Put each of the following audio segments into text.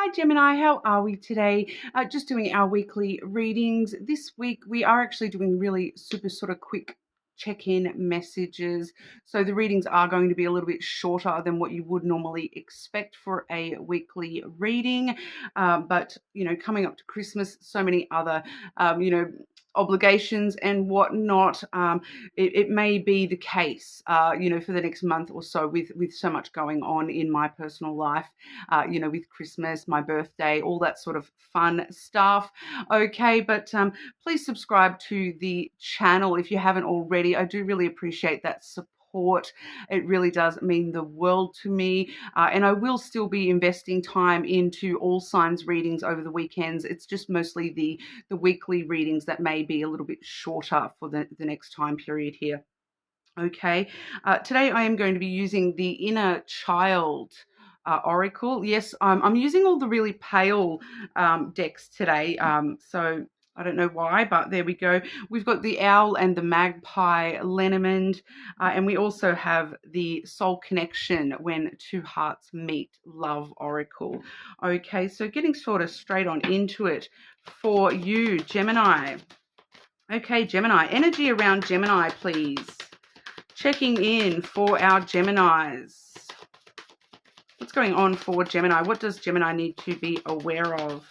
Hi Gemini, how are we today? Just doing our weekly readings. This week we are actually doing really super sort of quick check-in messages. So the readings are going to be a little bit shorter than what you would normally expect for a weekly reading. But, coming up to Christmas, so many other, obligations and whatnot. It may be the case, for the next month or so with so much going on in my personal life. With Christmas, my birthday, all that sort of fun stuff. Okay, but please subscribe to the channel if you haven't already. I do really appreciate that support. It really does mean the world to me. And I will still be investing time into all signs readings over the weekends. It's just mostly the weekly readings that may be a little bit shorter for the next time period here. Okay, today I am going to be using the Inner Child Oracle. Yes, I'm using all the really pale decks today. So I don't know why, but there we go. We've got the Owl and the Magpie Lenormand, and we also have the Soul Connection When Two Hearts Meet Love Oracle. Okay, so getting sort of straight on into it for you, Gemini. Okay, Gemini, energy around Gemini, please. Checking in for our Geminis. What's going on for Gemini? What does Gemini need to be aware of?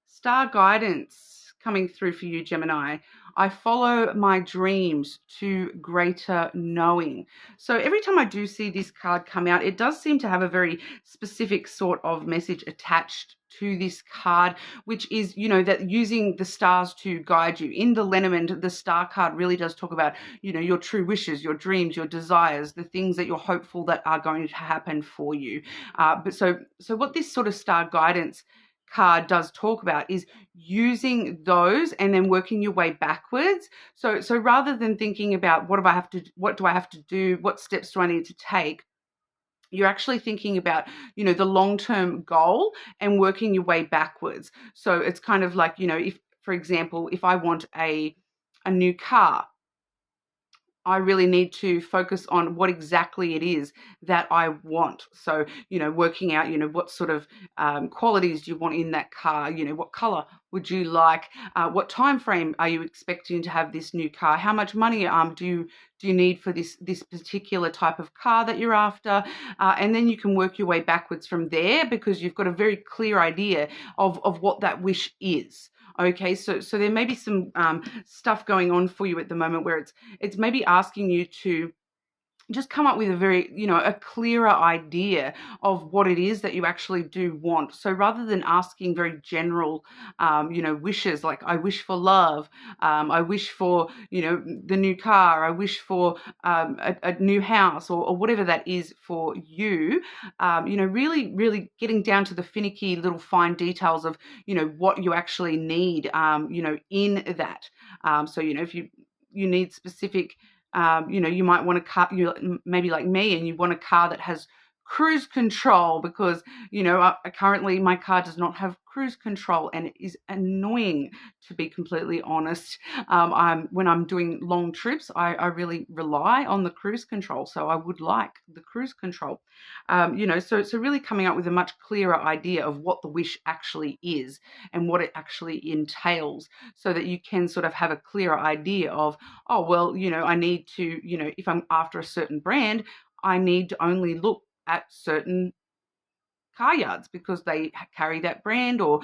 Star guidance coming through for you, Gemini. I follow my dreams to greater knowing. So every time I do see this card come out, it does seem to have a very specific sort of message attached to this card, which is, that using the stars to guide you. In the Lenormand, the star card really does talk about, your true wishes, your dreams, your desires, the things that you're hopeful that are going to happen for you. But so what this sort of star guidance card does talk about is using those and then working your way backwards. So rather than thinking about what do I have to do, what steps do I need to take, you're actually thinking about, the long-term goal and working your way backwards. So it's kind of like, if, for example, if I want a new car, I really need to focus on what exactly it is that I want. So, working out, what sort of qualities do you want in that car? What color would you like? What time frame are you expecting to have this new car? How much money do you need for this particular type of car that you're after? And then you can work your way backwards from there because you've got a very clear idea of what that wish is. Okay, so there may be some stuff going on for you at the moment where it's maybe asking you to just come up with a very, a clearer idea of what it is that you actually do want. So rather than asking very general, wishes like I wish for love, I wish for, the new car, I wish for a new house or whatever that is for you, really, really getting down to the finicky little fine details of, what you actually need, in that. So, if you need specific, you might want a car, maybe like me, and you want a car that has cruise control because, currently my car does not have cruise control and it is annoying, to be completely honest. When I'm doing long trips, I really rely on the cruise control. So I would like the cruise control, so really coming up with a much clearer idea of what the wish actually is and what it actually entails so that you can sort of have a clearer idea of, oh, well, I need to, if I'm after a certain brand, I need to only look at certain car yards because they carry that brand or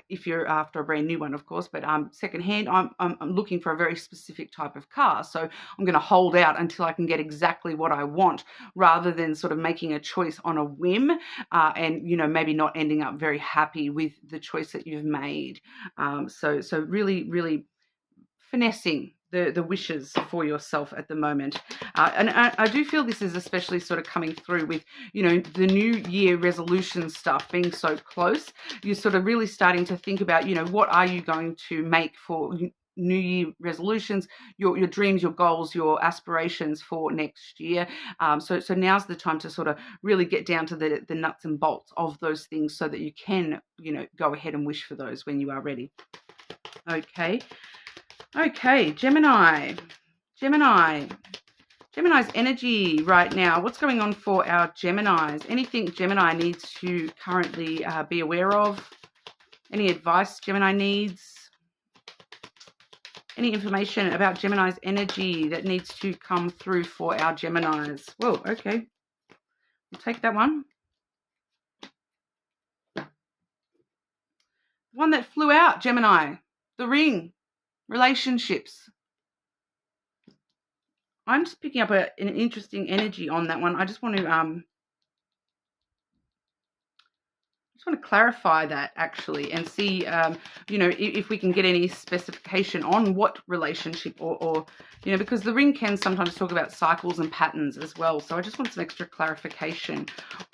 if you're after a brand new one, of course, but secondhand, I'm looking for a very specific type of car. So I'm going to hold out until I can get exactly what I want rather than sort of making a choice on a whim and, maybe not ending up very happy with the choice that you've made. So really, really finessing the wishes for yourself at the moment. And I do feel this is especially sort of coming through with, the New Year resolution stuff being so close. You're sort of really starting to think about, what are you going to make for New Year resolutions, your dreams, your goals, your aspirations for next year. So now's the time to sort of really get down to the nuts and bolts of those things so that you can, go ahead and wish for those when you are ready. Okay, Gemini. Gemini's energy right now. What's going on for our Geminis? Anything Gemini needs to currently be aware of? Any advice Gemini needs? Any information about Gemini's energy that needs to come through for our Geminis? Whoa, okay. We'll take that one. One that flew out, Gemini. The ring. Relationships. I'm just picking up an interesting energy on that one. I just want to clarify that actually and see, if we can get any specification on what relationship or because the ring can sometimes talk about cycles and patterns as well. So I just want some extra clarification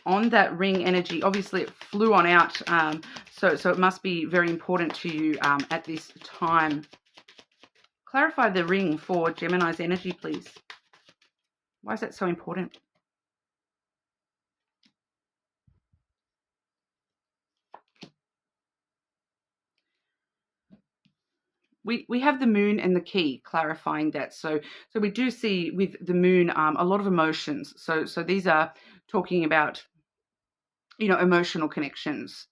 on that ring energy. Obviously, it flew on out, so it must be very important to you at this time. Clarify the ring for Gemini's energy, please. Why is that so important? We have the moon and the key clarifying that. So we do see with the moon a lot of emotions. So these are talking about, emotional connections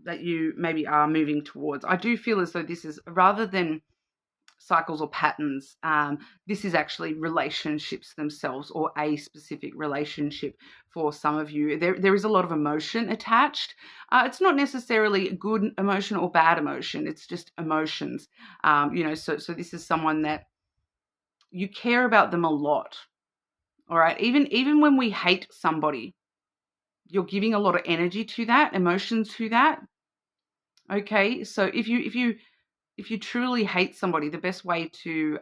that you maybe are moving towards. I do feel as though this is, rather than cycles or patterns, this is actually relationships themselves, or a specific relationship for some of you. There is a lot of emotion attached. It's not necessarily good emotion or bad emotion. It's just emotions. So this is someone that you care about them a lot. All right. Even when we hate somebody, you're giving a lot of energy to that, emotion to that. Okay. So if you truly hate somebody, the best way to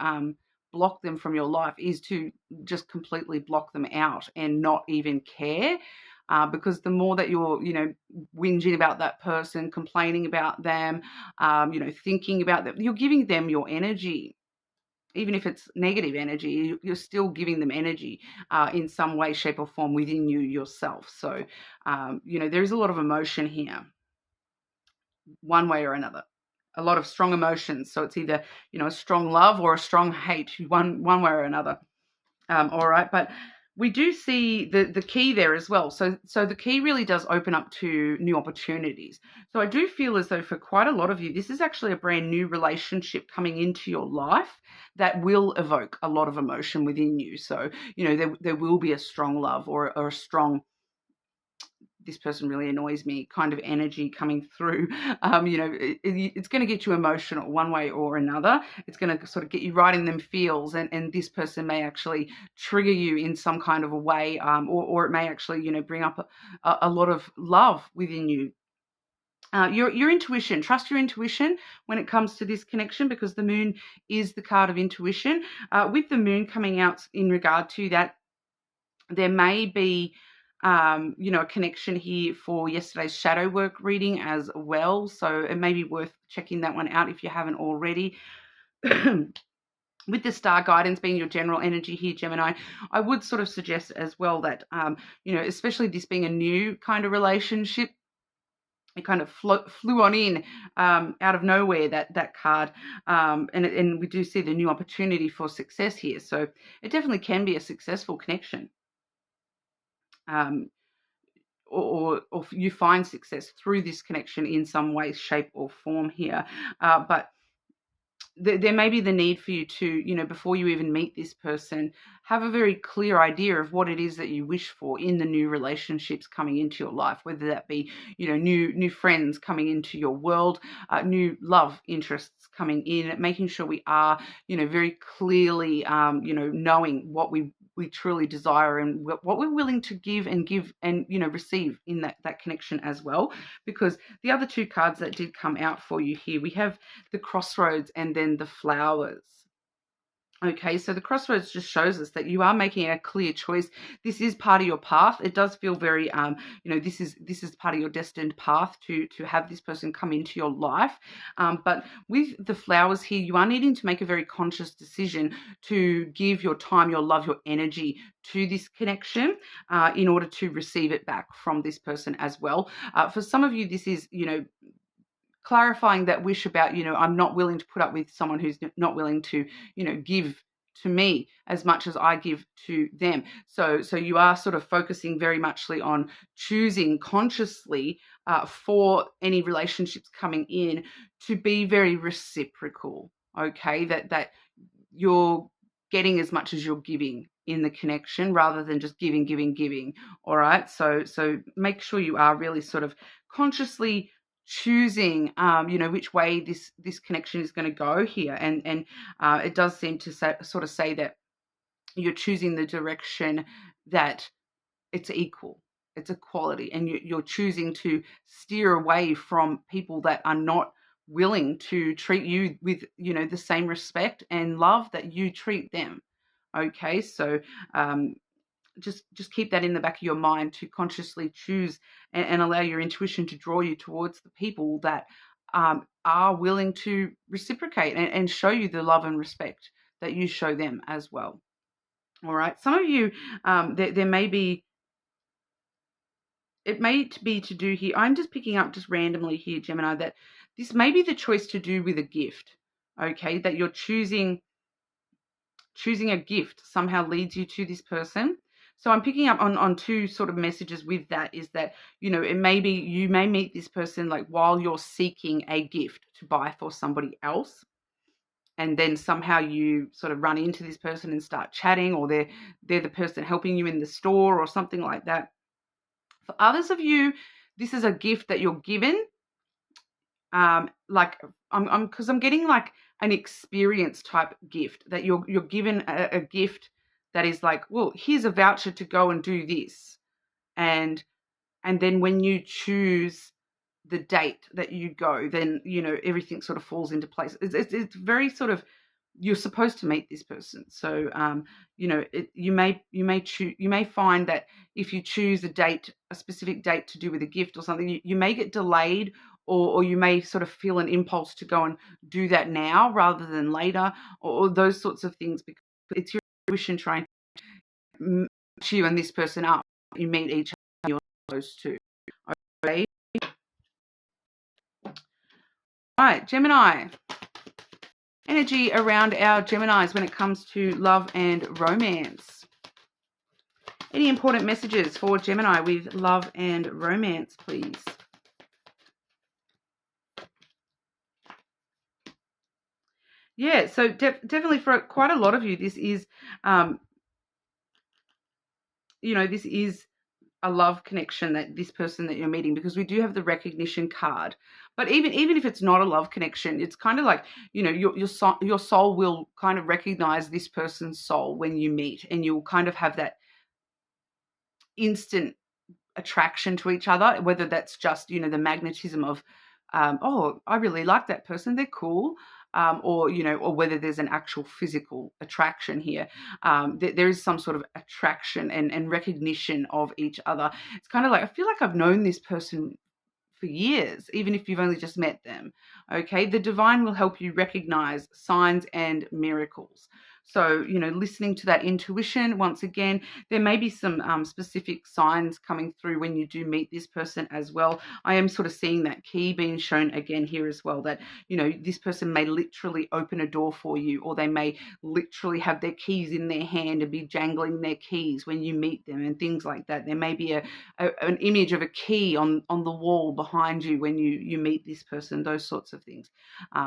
block them from your life is to just completely block them out and not even care. Because the more that you're, whinging about that person, complaining about them, thinking about them, you're giving them your energy. Even if it's negative energy, you're still giving them energy in some way, shape, or form within you yourself. So, there is a lot of emotion here, one way or another. A lot of strong emotions. So it's either, a strong love or a strong hate, one way or another. All right. But we do see the key there as well. So the key really does open up to new opportunities. So I do feel as though for quite a lot of you, this is actually a brand new relationship coming into your life that will evoke a lot of emotion within you. So, there will be a strong love or a strong, this person really annoys me kind of energy coming through. It's going to get you emotional one way or another. It's going to sort of get you right in them feels, and this person may actually trigger you in some kind of a way, or it may actually, bring up a lot of love within you. Your intuition, trust your intuition when it comes to this connection, because the moon is the card of intuition. With the moon coming out in regard to that, there may be a connection here for yesterday's shadow work reading as well. So it may be worth checking that one out if you haven't already. With the star guidance being your general energy here, Gemini, I would sort of suggest as well that, especially this being a new kind of relationship, it kind of flew on in out of nowhere, that card. And we do see the new opportunity for success here. So it definitely can be a successful connection. Or you find success through this connection in some way, shape, or form here. But there may be the need for you to, before you even meet this person, have a very clear idea of what it is that you wish for in the new relationships coming into your life, whether that be, new friends coming into your world, new love interests coming in, making sure we are, very clearly, knowing what we truly desire and what we're willing to give and receive in that connection as well. Because the other two cards that did come out for you here, we have the crossroads and then the flowers. Okay, so the crossroads just shows us that you are making a clear choice. This is part of your path. It does feel very, this is part of your destined path to have this person come into your life. But with the flowers here, you are needing to make a very conscious decision to give your time, your love, your energy to this connection in order to receive it back from this person as well. For some of you, this is, clarifying that wish about, I'm not willing to put up with someone who's not willing to, give to me as much as I give to them. So you are sort of focusing very muchly on choosing consciously for any relationships coming in to be very reciprocal. Okay, that you're getting as much as you're giving in the connection rather than just giving. All right. So make sure you are really sort of consciously choosing, which way this connection is going to go here. And it does seem to sort of say that you're choosing the direction that it's equal, it's equality, and you're choosing to steer away from people that are not willing to treat you with, the same respect and love that you treat them. Okay, so just keep that in the back of your mind to consciously choose and allow your intuition to draw you towards the people that are willing to reciprocate and show you the love and respect that you show them as well. All right, some of you, there may be, it may be to do here, I'm just picking up just randomly here, Gemini, that this may be the choice to do with a gift, okay, that you're choosing a gift somehow leads you to this person. So I'm picking up on two sort of messages with that, is that, it may be you may meet this person like while you're seeking a gift to buy for somebody else. And then somehow you sort of run into this person and start chatting, or they're the person helping you in the store or something like that. For others of you, this is a gift that you're given. Like because I'm getting like an experience type gift, that you're given a gift that is like, well, here's a voucher to go and do this, and then when you choose the date that you go, then everything sort of falls into place. It's very sort of, you're supposed to meet this person. So you may find that if you choose a specific date to do with a gift or something, you may get delayed, or you may sort of feel an impulse to go and do that now rather than later, or those sorts of things, because it's your intuition trying to match you and this person up. You meet each other, you're supposed to. Okay. All right, Gemini. Energy around our Geminis when it comes to love and romance. Any important messages for Gemini with love and romance, please? Yeah, so definitely for quite a lot of you, this is, this is a love connection, that this person that you're meeting, because we do have the recognition card. But even if it's not a love connection, it's kind of like, your soul will kind of recognize this person's soul when you meet, and you'll kind of have that instant attraction to each other, whether that's just, the magnetism of, oh, I really like that person, they're cool. Or whether there's an actual physical attraction here. There is some sort of attraction and recognition of each other. It's kind of like, I feel like I've known this person for years, even if you've only just met them. Okay, the divine will help you recognize signs and miracles. So, listening to that intuition, once again, there may be some specific signs coming through when you do meet this person as well. I am sort of seeing that key being shown again here as well, that, this person may literally open a door for you, or they may literally have their keys in their hand and be jangling their keys when you meet them and things like that. There may be an image of a key on the wall behind you when you meet this person, those sorts of things.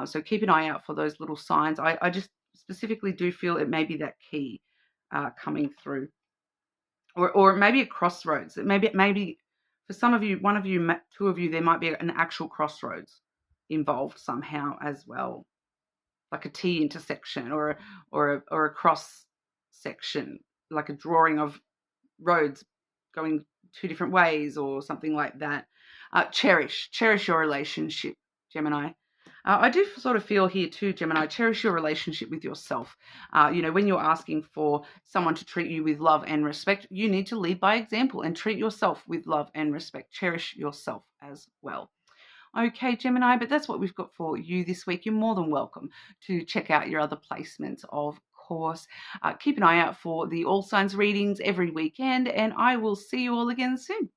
So keep an eye out for those little signs. I just specifically do feel it may be that key coming through, or maybe a crossroads. Maybe for some of you, one of you, two of you, there might be an actual crossroads involved somehow as well, like a T intersection or a cross section, like a drawing of roads going two different ways or something like that. Cherish your relationship, Gemini. I do sort of feel here too, Gemini, cherish your relationship with yourself. When you're asking for someone to treat you with love and respect, you need to lead by example and treat yourself with love and respect. Cherish yourself as well. Okay, Gemini, but that's what we've got for you this week. You're more than welcome to check out your other placements, of course. Keep an eye out for the All Signs readings every weekend, and I will see you all again soon.